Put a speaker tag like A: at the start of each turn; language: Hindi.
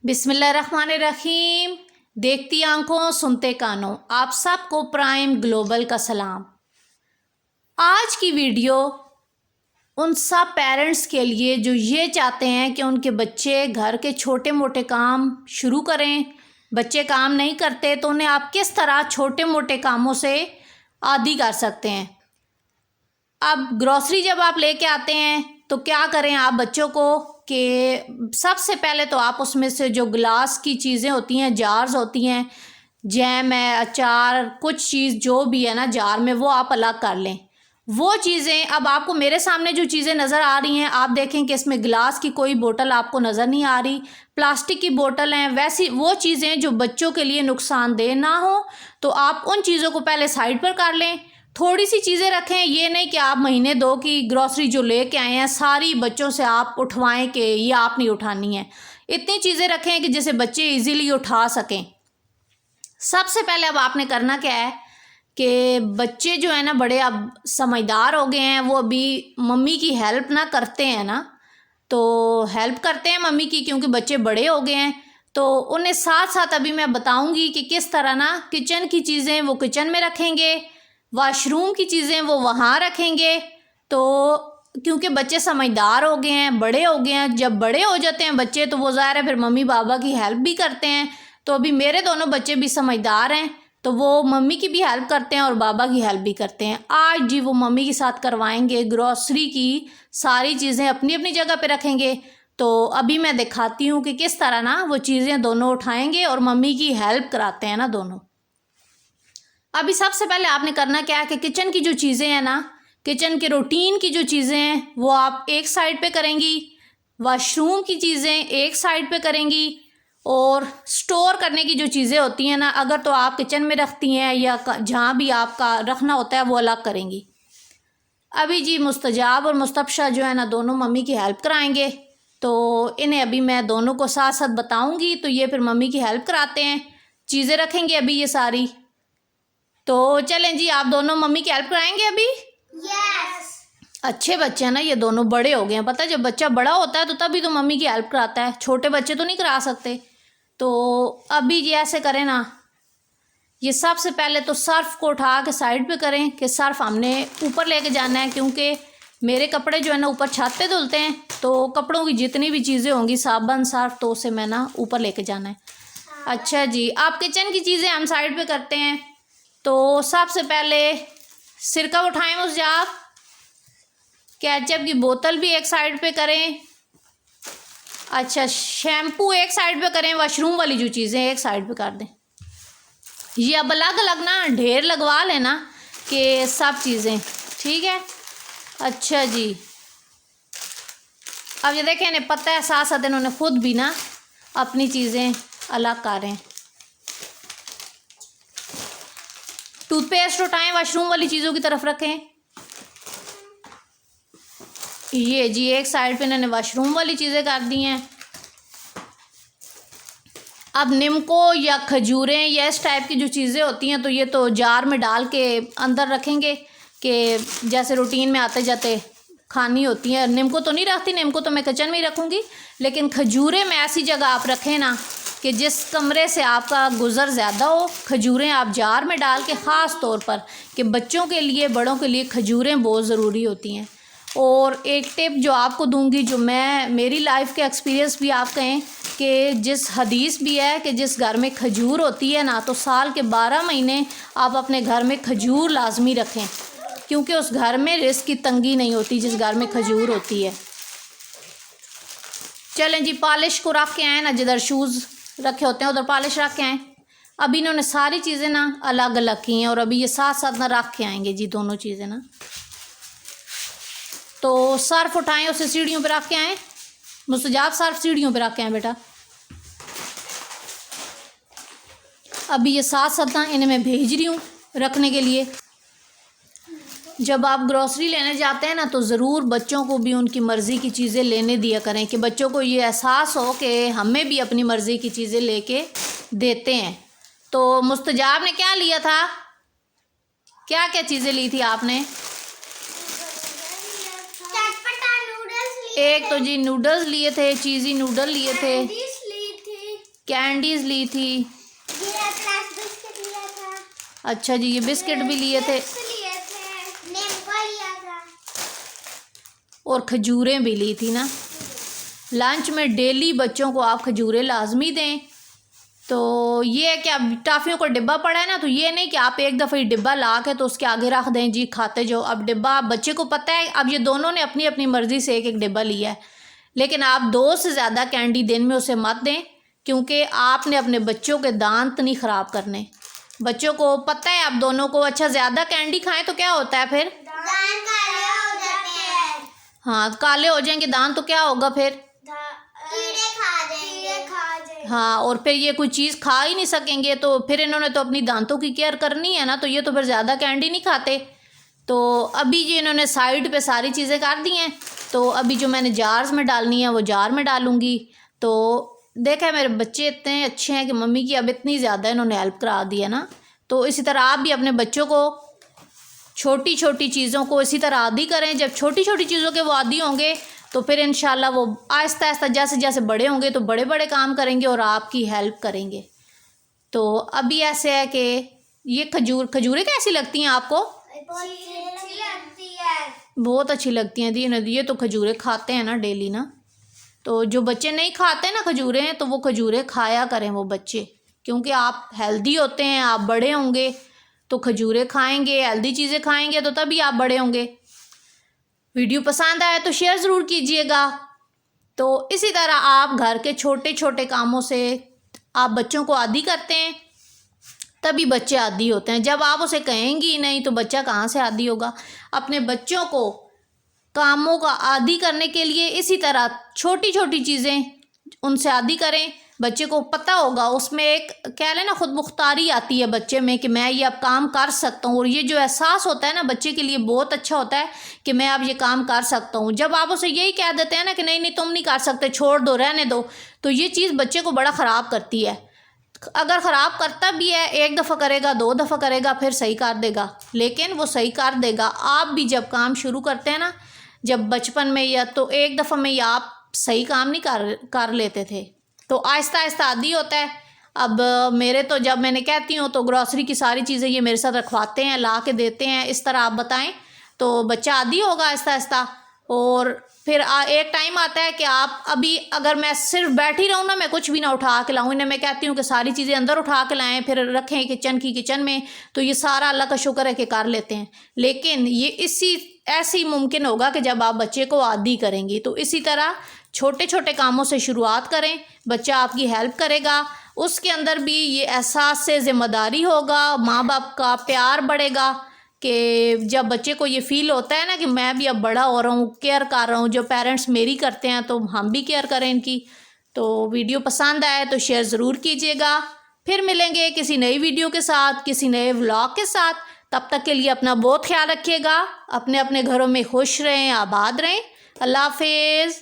A: बिस्मिल्लाहिर्रहमानिर्रहीम। देखती आंखों सुनते कानों, आप सबको प्राइम ग्लोबल का सलाम। आज की वीडियो उन सब पेरेंट्स के लिए जो ये चाहते हैं कि उनके बच्चे घर के छोटे मोटे काम शुरू करें। बच्चे काम नहीं करते तो उन्हें आप किस तरह छोटे मोटे कामों से आदी कर सकते हैं। अब ग्रॉसरी जब आप लेके आते हैं तो क्या करें आप बच्चों को कि सबसे पहले तो आप उसमें से जो ग्लास की चीज़ें होती हैं, जार्स होती हैं, जैम है, अचार, कुछ चीज़ जो भी है ना जार में, वो आप अलग कर लें। वो चीज़ें अब आपको मेरे सामने जो चीज़ें नज़र आ रही हैं, आप देखें कि इसमें गिलास की कोई बोतल आपको नज़र नहीं आ रही, प्लास्टिक की बोतल हैं। वैसी वो चीज़ें जो बच्चों के लिए नुकसानदेह ना हो तो आप उन चीज़ों को पहले साइड पर कर लें। थोड़ी सी चीज़ें रखें, ये नहीं कि आप महीने दो की ग्रॉसरी जो लेके आए हैं सारी बच्चों से आप उठवाएं कि ये आप नहीं उठानी है। इतनी चीज़ें रखें कि जिसे बच्चे इजीली उठा सकें। सबसे पहले अब आपने करना क्या है कि बच्चे जो है ना बड़े अब समझदार हो गए हैं, वो अभी मम्मी की हेल्प ना करते हैं ना, तो हेल्प करते हैं मम्मी की क्योंकि बच्चे बड़े हो गए हैं। तो उन्हें साथ साथ अभी मैं बताऊंगी कि किस तरह ना किचन की चीज़ें वो किचन में रखेंगे, वॉशरूम की चीज़ें वो वहाँ रखेंगे। तो क्योंकि बच्चे समझदार हो गए हैं, बड़े हो गए हैं, जब बड़े हो जाते हैं बच्चे तो वो ज़ाहिर है फिर मम्मी पापा की हेल्प भी करते हैं। तो अभी मेरे दोनों बच्चे भी समझदार हैं तो वो मम्मी की भी हेल्प करते हैं और बाबा की हेल्प भी करते हैं। आज जी वो मम्मी के साथ करवाएंगे, ग्रॉसरी की सारी चीज़ें अपनी अपनी जगह पे रखेंगे। तो अभी मैं दिखाती हूँ कि किस तरह ना वो चीज़ें दोनों उठाएंगे और मम्मी की हेल्प कराते हैं ना दोनों। अभी सबसे पहले आपने करना क्या है कि किचन की जो चीज़ें हैं ना, किचन के रूटीन की जो चीज़ें हैं वो आप एक साइड पे करेंगी, वॉशरूम की चीज़ें एक साइड पे करेंगी, और स्टोर करने की जो चीज़ें होती हैं ना, अगर तो आप किचन में रखती हैं या जहाँ भी आपका रखना होता है वो अलग करेंगी। अभी जी मुस्तजाब और मुस्तबशा जो है ना दोनों मम्मी की हेल्प कराएंगे। तो इन्हें अभी मैं दोनों को साथ साथ बताऊंगी तो ये फिर मम्मी की हेल्प कराते हैं, चीज़ें रखेंगे अभी ये सारी। तो चलें जी, आप दोनों मम्मी की हेल्प कराएंगे अभी।
B: यस।
A: अच्छे बच्चे हैं ना, ये दोनों बड़े हो गए हैं। पता है जब बच्चा बड़ा होता है तो तभी तो मम्मी की हेल्प कराता है, छोटे बच्चे तो नहीं करा सकते। तो अभी ये ऐसे करें ना, ये सबसे पहले तो सर्फ को उठा के साइड पे करें कि सर्फ हमने ऊपर लेके जाना है, क्योंकि मेरे कपड़े जो है ना ऊपर छत पे धुलते हैं तो कपड़ों की जितनी भी चीज़ें होंगी, साबुन सर्फ, तो उसे मैं ना ऊपर लेके जाना है। अच्छा जी, आप किचन की चीज़ें हम साइड पे करते हैं। तो सबसे पहले सिरका उठाएं उस जार, केचप की बोतल भी एक साइड पे करें। अच्छा, शैम्पू एक साइड पे करें, वॉशरूम वाली जो चीज़ें एक साइड पे कर दें। ये अब अलग अलग ना ढेर लगवा लेना कि सब चीज़ें ठीक है। अच्छा जी, अब ये देखें इन्हें पता है, साथ साथ इन्होंने खुद भी ना अपनी चीज़ें अलग करें। टूथपेस्ट उठाएं, वॉशरूम वाली चीज़ों की तरफ रखें। ये जी एक साइड पे इन्होंने वॉशरूम वाली चीज़ें कर दी हैं। अब नीमको या खजूरें या इस टाइप की जो चीज़ें होती हैं तो ये तो जार में डाल के अंदर रखेंगे कि जैसे रूटीन में आते जाते खानी होती हैं। नीमको तो नहीं रखती, नीमको तो मैं किचन में ही रखूँगी, लेकिन खजूरें में ऐसी जगह आप रखें ना कि जिस कमरे से आपका गुज़र ज़्यादा हो, खजूरें आप जार में डाल के, ख़ास तौर पर कि बच्चों के लिए, बड़ों के लिए खजूरें बहुत ज़रूरी होती हैं। और एक टिप जो आपको दूंगी, जो मैं मेरी लाइफ के एक्सपीरियंस भी आप कहें कि जिस हदीस भी है कि जिस घर में खजूर होती है ना तो साल के 12 महीने आप अपने घर में खजूर लाजमी रखें, क्योंकि उस घर में रिस्क की तंगी नहीं होती जिस घर में खजूर होती है। चलें जी, पॉलिश को रख के आए ना, जिधर शूज़ रखे होते हैं उधर पॉलिश रख के आए। अभी इन्होंने सारी चीज़ें ना अलग अलग की हैं और अभी ये साथ साथ ना रख के आएंगे जी दोनों चीज़ें ना। तो सर्फ उठाएं, उसे सीढ़ियों पे रख के आएँ, मुस्तजाब सर्फ सीढ़ियों पे रख के आएँ बेटा। अभी ये साथ साथ ना इन्हें मैं भेज रही हूँ रखने के लिए। जब आप ग्रॉसरी लेने जाते हैं ना तो ज़रूर बच्चों को भी उनकी मर्ज़ी की चीज़ें लेने दिया करें कि बच्चों को ये एहसास हो कि हमें भी अपनी मर्ज़ी की चीज़ें लेके देते हैं। तो मुस्तजाब ने क्या लिया था, क्या क्या चीज़ें ली थी आपने?
B: चटपटा नूडल्स लिए
A: एक तो जी नूडल्स लिए थे, चीज़ी नूडल लिए थे,
B: ली थी,
A: कैंडीज ली थी।
B: ये क्लास बिस्किट लिया था।
A: अच्छा जी, ये बिस्किट भी लिए थे
B: नींबू लिया था
A: और खजूरें भी ली थी ना। लंच में डेली बच्चों को आप खजूरें लाजमी दें। तो ये है कि अब टाफ़ियों का डिब्बा पड़ा है ना, तो ये नहीं कि आप एक दफ़ा ही डिब्बा ला के तो उसके आगे रख दें जी खाते जो। अब डिब्बा बच्चे को पता है, अब ये दोनों ने अपनी अपनी मर्ज़ी से एक एक डिब्बा लिया है, लेकिन आप 2 से ज़्यादा कैंडी दिन में उसे मत दें, क्योंकि आपने अपने बच्चों के दांत नहीं ख़राब करने। बच्चों को पता है आप दोनों को, अच्छा ज़्यादा कैंडी खाएं तो क्या होता है फिर?
B: दांत काले हो जाते हैं।
A: हाँ, काले हो जाएंगे दांत तो क्या होगा फिर?
B: कीड़े खा जाएंगे।
A: हाँ, और फिर ये कोई चीज़ खा ही नहीं सकेंगे, तो फिर इन्होंने तो अपनी दांतों की केयर करनी है ना, तो ये तो फिर ज़्यादा कैंडी नहीं खाते। तो अभी ये इन्होंने साइड पे सारी चीज़ें कर दी हैं, तो अभी जो मैंने जार्स में डालनी है वो जार में डालूँगी। तो देखा मेरे बच्चे इतने अच्छे हैं कि मम्मी की अब इतनी ज़्यादा इन्होंने हेल्प करा दी है ना। तो इसी तरह आप भी अपने बच्चों को छोटी छोटी चीज़ों को इसी तरह आदी करें। जब छोटी छोटी चीज़ों के वो आदी होंगे तो फिर इंशाल्लाह वो आहिस्ता आहिस्ता जैसे जैसे बड़े होंगे तो बड़े बड़े काम करेंगे और आपकी हेल्प करेंगे। तो अभी ऐसे है कि ये खजूरें कैसी लगती हैं आपको?
B: अच्छी लगती है।
A: बहुत अच्छी लगती हैं दी। ये तो खजूरें खाते हैं ना डेली ना, तो जो बच्चे नहीं खाते ना खजूरें, तो वो खजूरें खाया करें वो बच्चे, क्योंकि आप हेल्दी होते हैं, आप बड़े होंगे तो खजूरें खाएंगे, हेल्दी चीज़ें खाएंगे तो तभी आप बड़े होंगे। वीडियो पसंद आया तो शेयर ज़रूर कीजिएगा। तो इसी तरह आप घर के छोटे छोटे कामों से आप बच्चों को आदी करते हैं, तभी बच्चे आदी होते हैं। जब आप उसे कहेंगी ही नहीं तो बच्चा कहाँ से आदी होगा? अपने बच्चों को कामों का आदी करने के लिए इसी तरह छोटी छोटी चीज़ें उनसे आदी करें। बच्चे को पता होगा, उसमें एक कह लें ना खुद मुख्तारी आती है बच्चे में कि मैं ये अब काम कर सकता हूँ, और ये जो एहसास होता है ना बच्चे के लिए बहुत अच्छा होता है कि मैं अब ये काम कर सकता हूँ। जब आप उसे यही कह देते हैं ना कि नहीं नहीं तुम नहीं कर सकते, छोड़ दो, रहने दो, तो ये चीज़ बच्चे को बड़ा ख़राब करती है। अगर ख़राब करता भी है, एक दफ़ा करेगा, 2 दफ़ा करेगा, फिर सही कर देगा, लेकिन वो सही कर देगा। आप भी जब काम शुरू करते हैं ना, जब बचपन में या तो एक दफ़ा में या आप सही काम नहीं कर लेते थे, तो आहिस्ता आहिस्ता आदी होता है। अब मेरे तो जब मैंने कहती हूँ तो ग्रॉसरी की सारी चीज़ें ये मेरे साथ रखवाते हैं, ला के देते हैं। इस तरह आप बताएं तो बच्चा आदी होगा आहिस्ता आहिस्ता। और फिर एक टाइम आता है कि आप अभी अगर मैं सिर्फ बैठी रहूँ ना, मैं कुछ भी ना उठा के लाऊँ, इन्हें मैं कहती हूँ कि सारी चीज़ें अंदर उठा के लाएं, फिर रखें किचन में, तो ये सारा अल्लाह का शुक्र है कि कर लेते हैं। लेकिन ये ऐसे ही मुमकिन होगा कि जब आप बच्चे को आदी करेंगी। तो इसी तरह छोटे छोटे कामों से शुरुआत करें, बच्चा आपकी हेल्प करेगा, उसके अंदर भी ये एहसास से ज़िम्मेदारी होगा, माँ बाप का प्यार बढ़ेगा कि जब बच्चे को ये फील होता है ना कि मैं भी अब बड़ा हो रहा हूँ, केयर कर रहा हूँ, जो पेरेंट्स मेरी करते हैं तो हम भी केयर करें इनकी। तो वीडियो पसंद आए तो शेयर ज़रूर कीजिएगा। फिर मिलेंगे किसी नई वीडियो के साथ, किसी नए व्लॉग के साथ। तब तक के लिए अपना बहुत ख्याल रखिएगा, अपने अपने घरों में खुश रहें, आबाद रहें। अल्लाह हाफिज़।